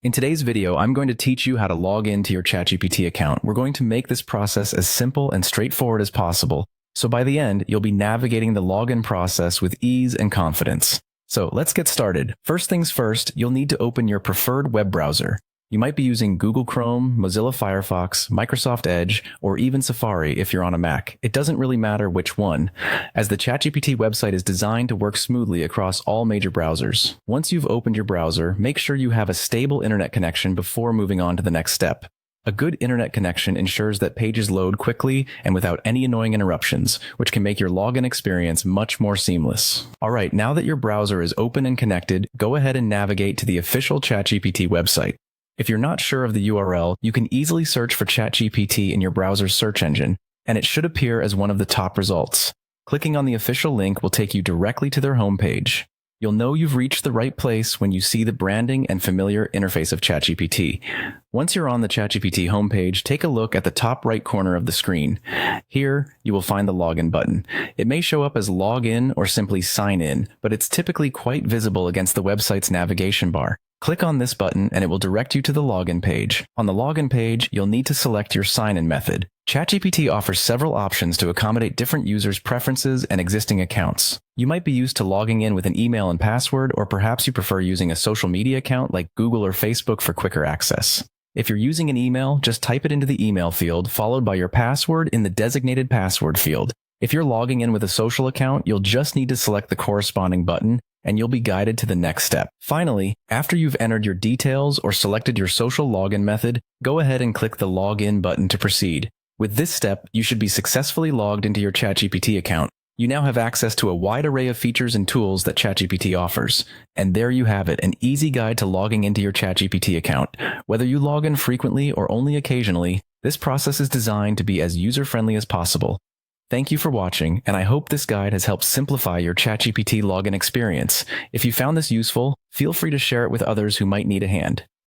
In today's video, I'm going to teach you how to log into your Chatgpt account. We're going to make this process as simple and straightforward as possible, so by the end, you'll be navigating the login process with ease and confidence. So let's get started. First things first, you'll need to open your preferred web browser. You might be using Google Chrome, Mozilla Firefox, Microsoft Edge, or even Safari if you're on a Mac. It doesn't really matter which one, as the Chatgpt website is designed to work smoothly across all major browsers. Once you've opened your browser, make sure you have a stable internet connection before moving on to the next step. A good internet connection ensures that pages load quickly and without any annoying interruptions, which can make your login experience much more seamless. Alright, now that your browser is open and connected, go ahead and navigate to the official Chatgpt website. If you're not sure of the URL, you can easily search for Chatgpt in your browser's search engine, and it should appear as one of the top results. Clicking on the official link will take you directly to their homepage. You'll know you've reached the right place when you see the branding and familiar interface of Chatgpt. Once you're on the Chatgpt homepage, take a look at the top right corner of the screen. Here, you will find the login button. It may show up as login or simply sign in, but it's typically quite visible against the website's navigation bar. Click on this button and it will direct you to the login page. On the login page, you'll need to select your sign-in method. Chatgpt offers several options to accommodate different users' preferences and existing accounts. You might be used to logging in with an email and password, or perhaps you prefer using a social media account like Google or Facebook for quicker access. If you're using an email, just type it into the email field, followed by your password in the designated password field. If you're logging in with a social account, you'll just need to select the corresponding button, and you'll be guided to the next step. Finally, after you've entered your details or selected your social login method, go ahead and click the Login button to proceed. With this step, you should be successfully logged into your Chatgpt account. You now have access to a wide array of features and tools that Chatgpt offers. And there you have it, an easy guide to logging into your Chatgpt account. Whether you log in frequently or only occasionally, this process is designed to be as user-friendly as possible. Thank you for watching, and I hope this guide has helped simplify your Chatgpt login experience. If you found this useful, feel free to share it with others who might need a hand.